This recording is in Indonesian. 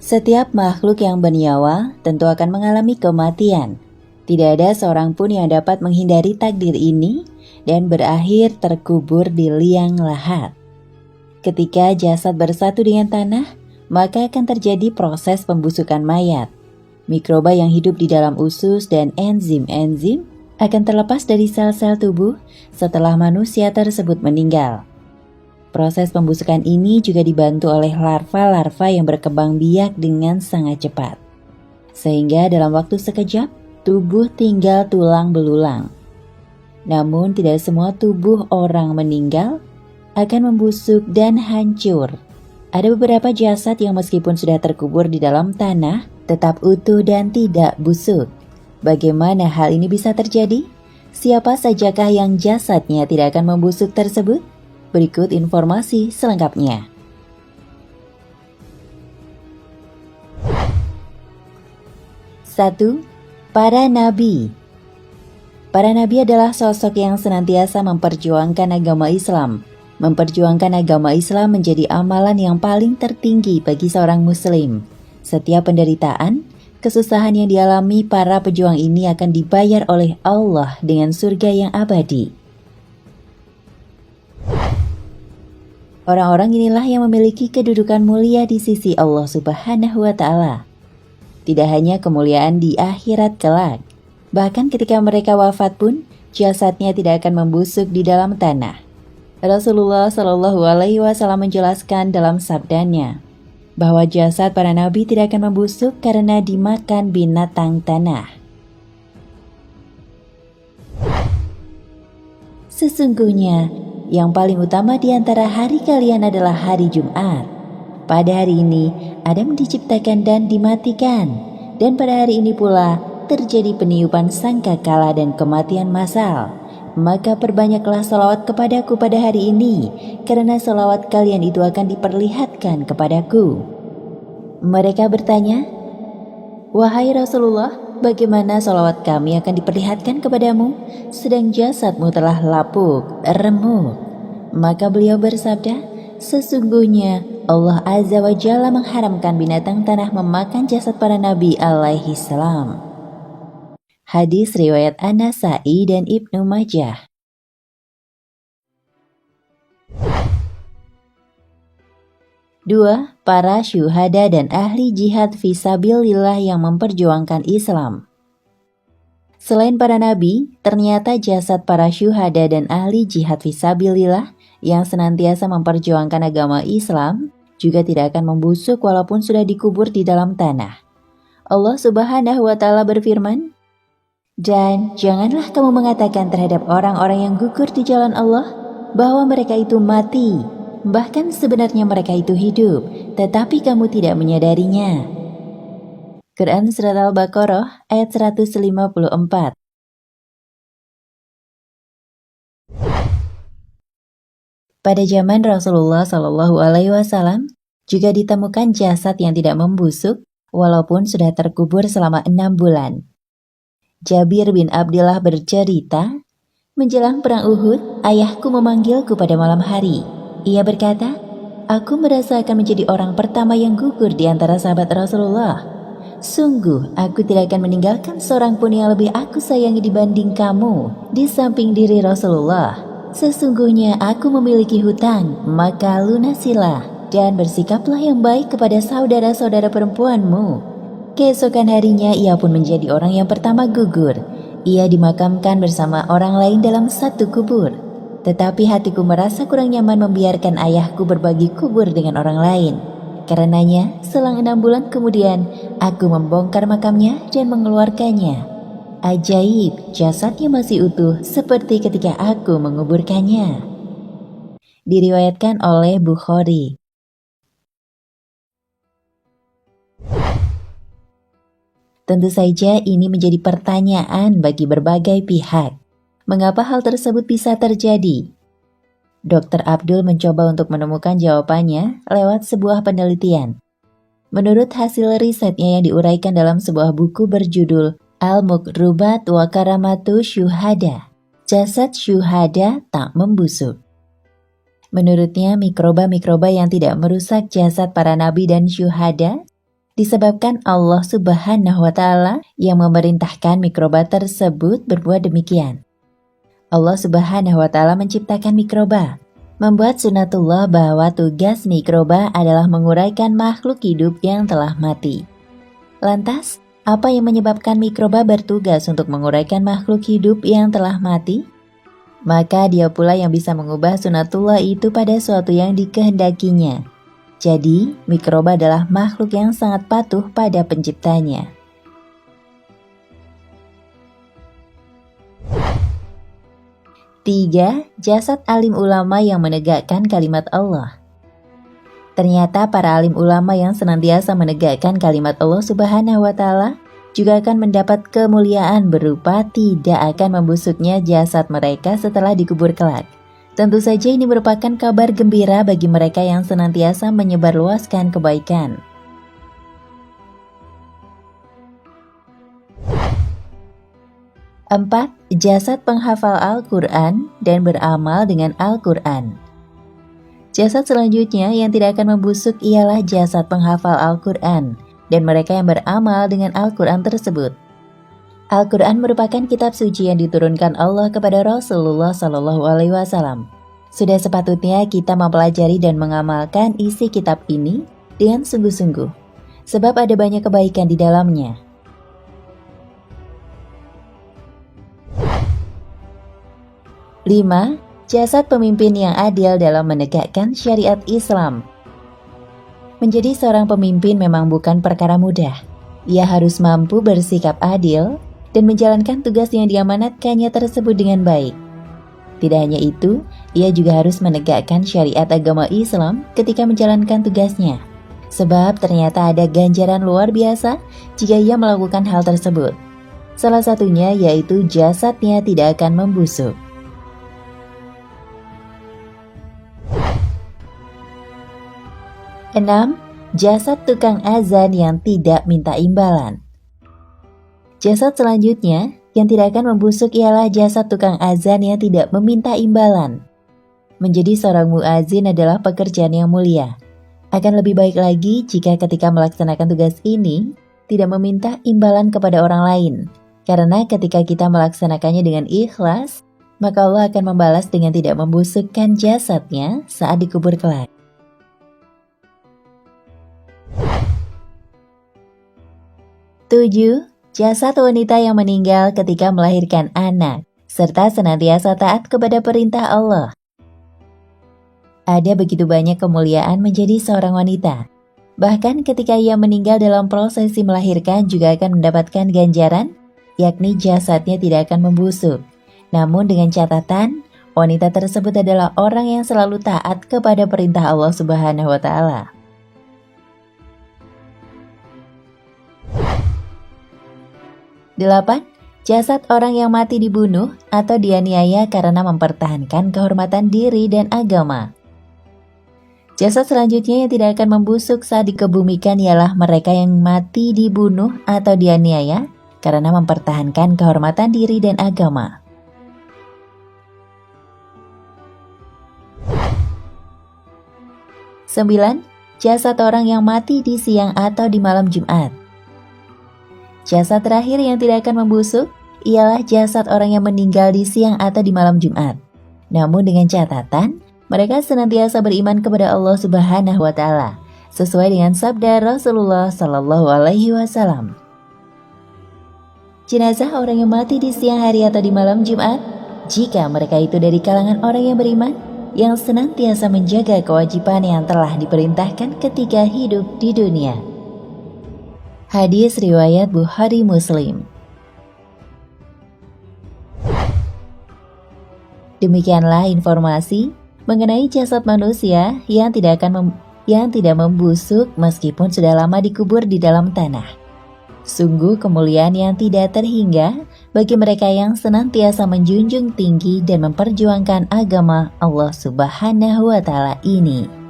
Setiap makhluk yang bernyawa tentu akan mengalami kematian. Tidak ada seorang pun yang dapat menghindari takdir ini dan berakhir terkubur di liang lahat. Ketika jasad bersatu dengan tanah, maka akan terjadi proses pembusukan mayat. Mikroba yang hidup di dalam usus dan enzim-enzim akan terlepas dari sel-sel tubuh setelah manusia tersebut meninggal. Proses pembusukan ini juga dibantu oleh larva-larva yang berkembang biak dengan sangat cepat. Sehingga dalam waktu sekejap, tubuh tinggal tulang belulang. Namun tidak semua tubuh orang meninggal akan membusuk dan hancur. Ada beberapa jasad yang meskipun sudah terkubur di dalam tanah, tetap utuh dan tidak busuk. Bagaimana hal ini bisa terjadi? Siapa sajakah yang jasadnya tidak akan membusuk tersebut? Berikut informasi selengkapnya. Satu, para nabi. Para nabi adalah sosok yang senantiasa memperjuangkan agama Islam. Memperjuangkan agama Islam menjadi amalan yang paling tertinggi bagi seorang muslim. Setiap penderitaan, kesusahan yang dialami para pejuang ini akan dibayar oleh Allah dengan surga yang abadi. Orang-orang inilah yang memiliki kedudukan mulia di sisi Allah Subhanahu wa Ta'ala. Tidak hanya kemuliaan di akhirat kelak, bahkan ketika mereka wafat pun jasadnya tidak akan membusuk di dalam tanah. Rasulullah Shallallahu Alaihi Wasallam menjelaskan dalam sabdanya bahwa jasad para nabi tidak akan membusuk karena dimakan binatang tanah. Sesungguhnya yang paling utama di antara hari kalian adalah hari Jumat. Pada hari ini Adam diciptakan dan dimatikan, dan pada hari ini pula terjadi peniupan sangkakala dan kematian massal. Maka perbanyaklah salawat kepadaku pada hari ini, karena salawat kalian itu akan diperlihatkan kepadaku. Mereka bertanya, "Wahai Rasulullah, bagaimana salawat kami akan diperlihatkan kepadamu, sedang jasadmu telah lapuk, remuk?" Maka beliau bersabda, "Sesungguhnya Allah Azza wa Jalla mengharamkan binatang tanah memakan jasad para nabi alaihi salam." Hadis riwayat An-Nasa'i dan Ibnu Majah. 2. Para syuhada dan ahli jihad fisabilillah yang memperjuangkan Islam. Selain para nabi, ternyata jasad para syuhada dan ahli jihad fisabilillah yang senantiasa memperjuangkan agama Islam juga tidak akan membusuk walaupun sudah dikubur di dalam tanah. Allah Subhanahu wa Ta'ala berfirman, "Dan janganlah kamu mengatakan terhadap orang-orang yang gugur di jalan Allah bahwa mereka itu mati, bahkan sebenarnya mereka itu hidup, tetapi kamu tidak menyadarinya." Quran Surat Al-Baqarah ayat 154. Pada zaman Rasulullah Shallallahu Alaihi Wasallam juga ditemukan jasad yang tidak membusuk walaupun sudah terkubur selama 6 bulan. Jabir bin Abdullah bercerita, menjelang perang Uhud, ayahku memanggilku pada malam hari. Ia berkata, "Aku merasa akan menjadi orang pertama yang gugur di antara sahabat Rasulullah. Sungguh, aku tidak akan meninggalkan seorang pun yang lebih aku sayangi dibanding kamu di samping diri Rasulullah. Sesungguhnya aku memiliki hutang, maka lunasilah dan bersikaplah yang baik kepada saudara-saudara perempuanmu." Keesokan harinya ia pun menjadi orang yang pertama gugur. Ia dimakamkan bersama orang lain dalam satu kubur. Tetapi hatiku merasa kurang nyaman membiarkan ayahku berbagi kubur dengan orang lain. Karenanya, selang 6 bulan kemudian, aku membongkar makamnya dan mengeluarkannya. Ajaib, jasadnya masih utuh seperti ketika aku menguburkannya. Diriwayatkan oleh Bukhari. Tentu saja ini menjadi pertanyaan bagi berbagai pihak. Mengapa hal tersebut bisa terjadi? Dr. Abdul mencoba untuk menemukan jawabannya lewat sebuah penelitian. Menurut hasil risetnya yang diuraikan dalam sebuah buku berjudul Al-Muqrubat wa Karamatu Syuhada, jasad syuhada tak membusuk. Menurutnya, mikroba-mikroba yang tidak merusak jasad para nabi dan syuhada disebabkan Allah Subhanahu wa Ta'ala yang memerintahkan mikroba tersebut berbuat demikian. Allah Subhanahu wa Ta'ala menciptakan mikroba, membuat sunatullah bahwa tugas mikroba adalah menguraikan makhluk hidup yang telah mati. Lantas, apa yang menyebabkan mikroba bertugas untuk menguraikan makhluk hidup yang telah mati? Maka dia pula yang bisa mengubah sunatullah itu pada suatu yang dikehendakinya. Jadi, mikroba adalah makhluk yang sangat patuh pada penciptanya. Tiga, jasad alim ulama yang menegakkan kalimat Allah. Ternyata para alim ulama yang senantiasa menegakkan kalimat Allah Subhanahu wa Ta'ala juga akan mendapat kemuliaan berupa tidak akan membusuknya jasad mereka setelah dikubur kelak. Tentu saja ini merupakan kabar gembira bagi mereka yang senantiasa menyebarluaskan kebaikan. Empat, jasad penghafal Al-Quran dan beramal dengan Al-Quran. Jasad selanjutnya yang tidak akan membusuk ialah jasad penghafal Al-Quran dan mereka yang beramal dengan Al-Quran tersebut. Al-Quran merupakan kitab suci yang diturunkan Allah kepada Rasulullah SAW. Sudah sepatutnya kita mempelajari dan mengamalkan isi kitab ini dengan sungguh-sungguh, sebab ada banyak kebaikan di dalamnya. Lima, jasad pemimpin yang adil dalam menegakkan syariat Islam. Menjadi seorang pemimpin memang bukan perkara mudah. Ia harus mampu bersikap adil dan menjalankan tugas yang diamanatkannya tersebut dengan baik. Tidak hanya itu, ia juga harus menegakkan syariat agama Islam ketika menjalankan tugasnya. Sebab ternyata ada ganjaran luar biasa jika ia melakukan hal tersebut. Salah satunya yaitu jasadnya tidak akan membusuk. 6. Jasad tukang azan yang tidak minta imbalan. Jasad selanjutnya yang tidak akan membusuk ialah jasad tukang azan yang tidak meminta imbalan. Menjadi seorang muazin adalah pekerjaan yang mulia. Akan lebih baik lagi jika ketika melaksanakan tugas ini tidak meminta imbalan kepada orang lain. Karena ketika kita melaksanakannya dengan ikhlas, maka Allah akan membalas dengan tidak membusukkan jasadnya saat dikubur kelak. 7. Jasad wanita yang meninggal ketika melahirkan anak, serta senantiasa taat kepada perintah Allah. Ada begitu banyak kemuliaan menjadi seorang wanita. Bahkan ketika ia meninggal dalam prosesi melahirkan juga akan mendapatkan ganjaran, yakni jasadnya tidak akan membusuk. Namun dengan catatan, wanita tersebut adalah orang yang selalu taat kepada perintah Allah Subhanahu wa Ta'ala. 8. Jasad orang yang mati dibunuh atau dianiaya karena mempertahankan kehormatan diri dan agama. Jasad selanjutnya yang tidak akan membusuk saat dikebumikan ialah mereka yang mati dibunuh atau dianiaya karena mempertahankan kehormatan diri dan agama. 9. Jasad orang yang mati di siang atau di malam Jumat. Jasad terakhir yang tidak akan membusuk ialah jasad orang yang meninggal di siang atau di malam Jumat. Namun dengan catatan, mereka senantiasa beriman kepada Allah Subhanahu wa Ta'ala, sesuai dengan sabda Rasulullah Sallallahu Alaihi Wasallam. Jenazah orang yang mati di siang hari atau di malam Jumat, jika mereka itu dari kalangan orang yang beriman, yang senantiasa menjaga kewajiban yang telah diperintahkan ketika hidup di dunia. Hadis riwayat Bukhari Muslim. Demikianlah informasi mengenai jasad manusia yang tidak membusuk meskipun sudah lama dikubur di dalam tanah. Sungguh kemuliaan yang tidak terhingga bagi mereka yang senantiasa menjunjung tinggi dan memperjuangkan agama Allah Subhanahu wa Ta'ala ini.